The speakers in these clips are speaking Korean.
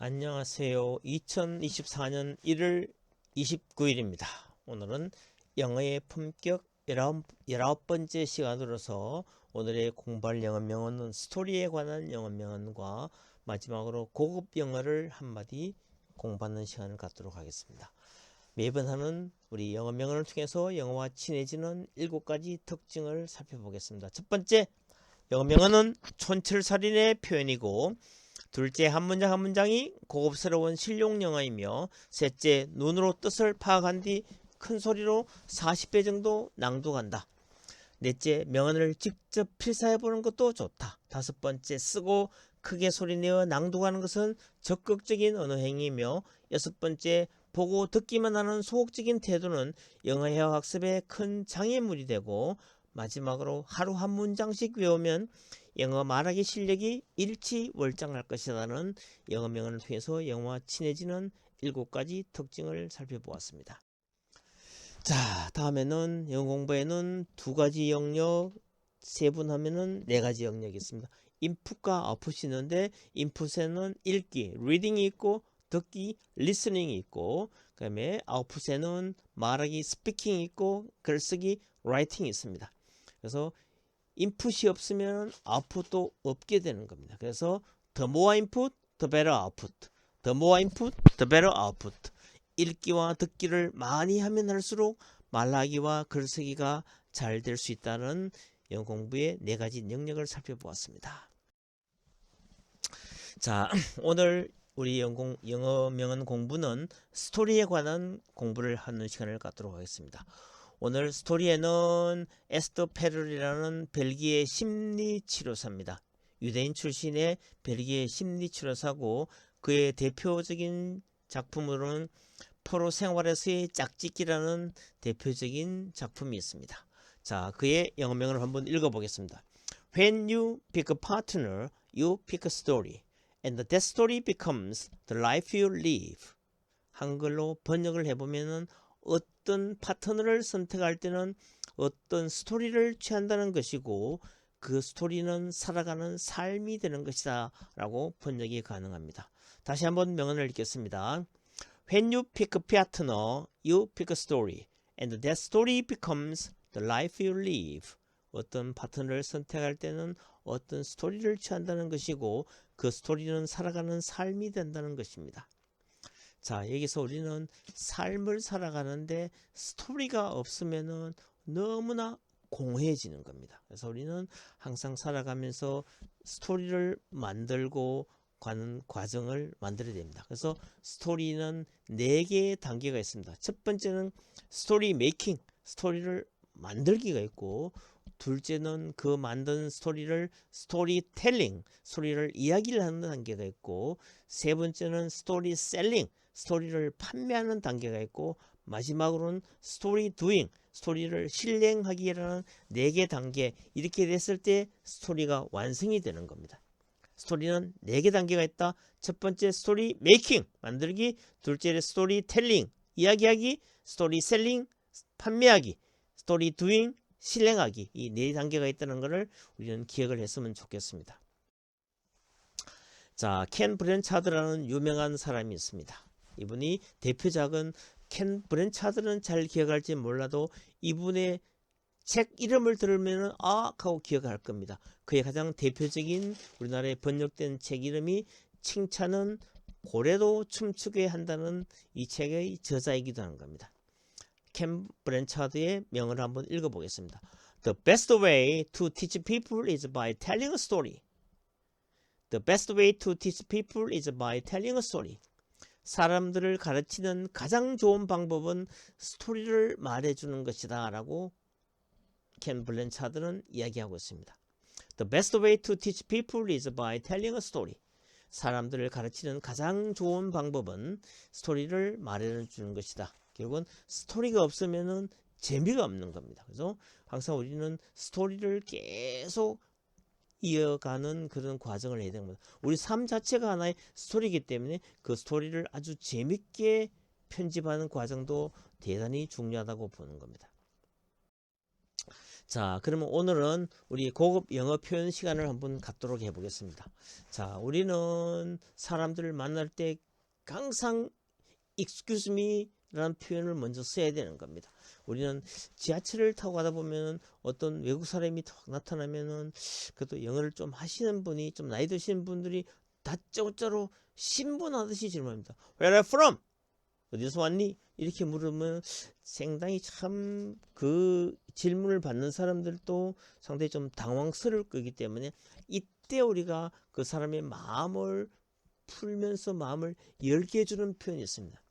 안녕하세요. 2024년 1월 29일입니다. 오늘은 영어의 품격 19번째 시간으로서 오늘의 공부할 영어 명언은 스토리에 관한 영어 명언과 마지막으로 고급 영어를 한마디 공부하는 시간을 갖도록 하겠습니다. 매번 하는 우리 영어 명언을 통해서 영어와 친해지는 7가지 특징을 살펴보겠습니다. 첫 번째, 영어 명언은 촌철살인의 표현이고, 둘째, 한 문장 한 문장이 고급스러운 실용 영어이며, 셋째, 눈으로 뜻을 파악한 뒤 큰 소리로 40배 정도 낭독한다. 넷째, 명언을 직접 필사해보는 것도 좋다. 다섯 번째, 쓰고 크게 소리내어 낭독하는 것은 적극적인 언어 행위이며, 여섯 번째, 보고 듣기만 하는 소극적인 태도는 영어 회화 학습에 큰 장애물이 되고, 마지막으로 하루 한 문장씩 외우면 영어 말하기 실력이 일취월장할 것이라는 영어 명언을 통해서 영어와 친해지는 7가지 특징을 살펴보았습니다. 자, 다음에는 영어 공부에는 2가지 영역, 세분하면은 4가지 영역이 있습니다. 인풋과 아웃풋이 있는데, 인풋에는 읽기, 리딩이 있고, 듣기, 리스닝이 있고, 그 다음에 아웃풋에는 말하기, 스피킹이 있고, 글쓰기, 라이팅이 있습니다. 그래서 인풋이 없으면 아웃풋도 없게 되는 겁니다. 그래서 the more input, the better output. the more input, the better output. 읽기와 듣기를 많이 하면 할수록 말하기와 글쓰기가 잘 될 수 있다는 영어 공부의 4가지 영역을 살펴보았습니다. 자, 오늘 우리 영어 명언 공부는 스토리에 관한 공부를 하는 시간을 갖도록 하겠습니다. 오늘 스토리에는 에스터 페를이라는 벨기에 심리치료사입니다. 유대인 출신의 벨기에 심리치료사고, 그의 대표적인 작품으로는 포로 생활에서의 짝짓기라는 대표적인 작품이 있습니다. 자, 그의 영어 명언을 한번 읽어보겠습니다. When you pick a partner, you pick a story, and that story becomes the life you live. 한글로 번역을 해보면은 어떤 파트너를 선택할 때는 어떤 스토리를 취한다는 것이고, 그 스토리는 살아가는 삶이 되는 것이다 라고 번역이 가능합니다. 다시 한번 명언을 읽겠습니다. When you pick a partner, you pick a story, and that story becomes the life you live. 어떤 파트너를 선택할 때는 어떤 스토리를 취한다는 것이고, 그 스토리는 살아가는 삶이 된다는 것입니다. 자, 여기서 우리는 삶을 살아가는데 스토리가 없으면은 너무나 공허해지는 겁니다. 그래서 우리는 항상 살아가면서 스토리를 만들고 가는 과정을 만들어야 됩니다. 그래서 스토리는 4개의 단계가 있습니다. 첫 번째는 스토리 메이킹, 스토리를 만들기가 있고, 둘째는 그 만든 스토리를 스토리 텔링, 스토리를 이야기를 하는 단계가 있고, 세 번째는 스토리 셀링, 스토리를 판매하는 단계가 있고, 마지막으로는 스토리 두잉, 스토리를 실행하기라는 4개 단계. 이렇게 됐을 때 스토리가 완성이 되는 겁니다. 스토리는 4개 단계가 있다. 첫 번째 스토리 메이킹, 만들기. 둘째 스토리 텔링, 이야기하기. 스토리 셀링, 판매하기. 스토리 두잉, 실행하기. 이 4단계가 있다는 것을 우리는 기억을 했으면 좋겠습니다. 자, 켄 브랜차드라는 유명한 사람이 있습니다. 이분이 대표작은, 켄 브랜차드는 잘 기억할지 몰라도 이분의 책 이름을 들으면 하고 기억할 겁니다. 그의 가장 대표적인 우리나라에 번역된 책 이름이 칭찬은 고래도 춤추게 한다는 이 책의 저자이기도 하는 겁니다. 켄 브랜차드의 명언을 한번 읽어보겠습니다. The best way to teach people is by telling a story. The best way to teach people is by telling a story. 사람들을 가르치는 가장 좋은 방법은 스토리를 말해주는 것이다 라고 켄 브랜차드는 이야기하고 있습니다. The best way to teach people is by telling a story. 사람들을 가르치는 가장 좋은 방법은 스토리를 말해주는 것이다. 결국은 스토리가 없으면 재미가 없는 겁니다. 그래서 항상 우리는 스토리를 계속 이어가는 그런 과정을 해야 되는 겁니다. 우리 삶 자체가 하나의 스토리이기 때문에 그 스토리를 아주 재밌게 편집하는 과정도 대단히 중요하다고 보는 겁니다. 자, 그러면 오늘은 우리 고급 영어 표현 시간을 한번 갖도록 해보겠습니다. 자, 우리는 사람들을 만날 때 항상 excuse me 라는 표현을 먼저 써야 되는 겁니다. 우리는 지하철을 타고 가다 보면 어떤 외국 사람이 탁 나타나면은 그래도 영어를 좀 하시는 분이 좀 나이 드신 분들이 다짜고짜로 신분하듯이 질문합니다. Where are you from? 어디서 왔니? 이렇게 물으면 상당히 참 그 질문을 받는 사람들도 상당히 좀 당황스러울 거기 때문에 이때 우리가 그 사람의 마음을 풀면서 마음을 열게 해주는 표현이 있습니다.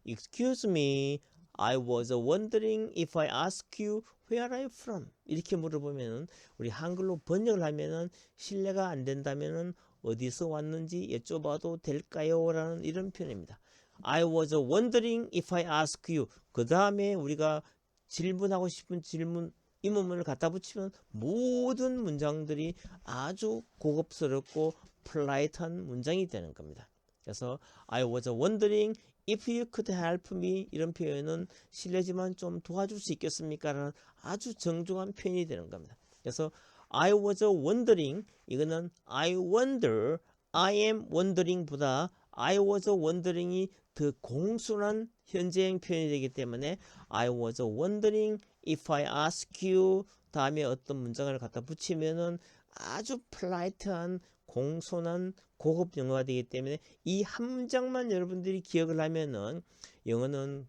Excuse me, I was wondering if I ask you where are you from? 이렇게 물어보면 우리 한글로 번역을 하면은 신뢰가 안 된다면은 어디서 왔는지 여쭤봐도 될까요? 라는 이런 표현입니다. I was wondering if I ask you. 그 다음에 우리가 질문하고 싶은 질문 이 문문을 갖다 붙이면 모든 문장들이 아주 고급스럽고 polite한 문장이 되는 겁니다. 그래서 I was wondering if you could help me 이런 표현은 실례지만 좀 도와줄 수 있겠습니까? 라는 아주 정중한 표현이 되는 겁니다. 그래서 I was wondering 이거는 I wonder, I am wondering 보다 I was wondering이 더 공손한 현재형 표현이 되기 때문에 I was wondering if I ask you 다음에 어떤 문장을 갖다 붙이면은 아주 polite한 공손한 고급 영어가 되기 때문에 이 한 문장만 여러분들이 기억을 하면은 영어는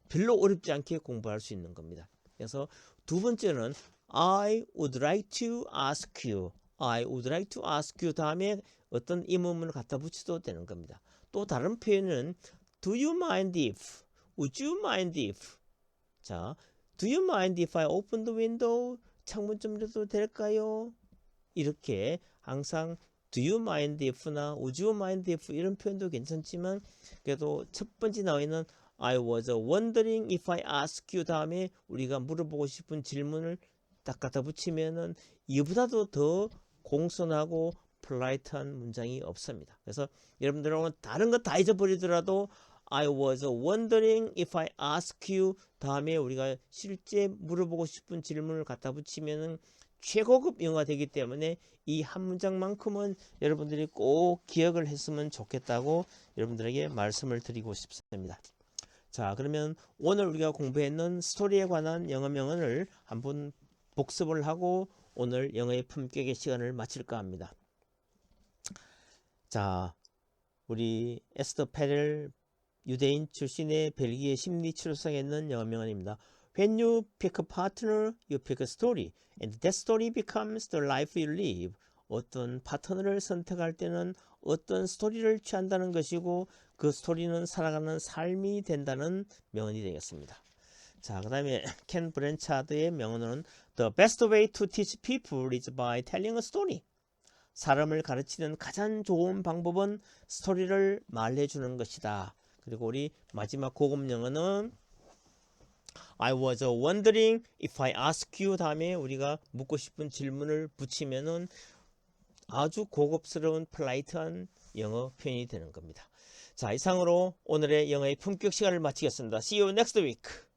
별로 어렵지 않게 공부할 수 있는 겁니다. 그래서 두 번째는 I would like to ask you. I would like to ask you 다음에 어떤 의문문을 갖다 붙여도 되는 겁니다. 또 다른 표현은 Do you mind if? Would you mind if? 자, Do you mind if I open the window? 창문 좀 열어도 될까요? 이렇게 항상 Do you mind if나 Would you mind if 이런 표현도 괜찮지만 그래도 첫 번째 나와 있는 I was wondering if I ask you 다음에 우리가 물어보고 싶은 질문을 딱 갖다 붙이면은 이보다도 더 공손하고 polite한 문장이 없습니다. 그래서 여러분들은 다른 거 다 잊어버리더라도 I was wondering if I ask you 다음에 우리가 실제 물어보고 싶은 질문을 갖다 붙이면은 최고급 영어가 되기 때문에 이 한 문장만큼은 여러분들이 꼭 기억을 했으면 좋겠다고 여러분들에게 말씀을 드리고 싶습니다. 자, 그러면 오늘 우리가 공부했는 스토리에 관한 영어 명언을 한번 복습을 하고 오늘 영어의 품격의 시간을 마칠까 합니다. 자, 우리 에스더 페렐 유대인 출신의 벨기에 심리치료사에 있는 영어 명언입니다. When you pick a partner, you pick a story, and that story becomes the life you live. 어떤 파트너를 선택할 때는 어떤 스토리를 취한다는 것이고 그 스토리는 살아가는 삶이 된다는 명언이 되겠습니다. 자, 그 다음에 켄 브랜차드의 명언은 The best way to teach people is by telling a story. 사람을 가르치는 가장 좋은 방법은 스토리를 말해주는 것이다. 그리고 우리 마지막 고급 영어는 I was wondering if I ask you 다음에 우리가 묻고 싶은 질문을 붙이면은 아주 고급스러운 polite한 영어 표현이 되는 겁니다. 자, 이상으로 오늘의 영어의 품격 시간을 마치겠습니다. See you next week.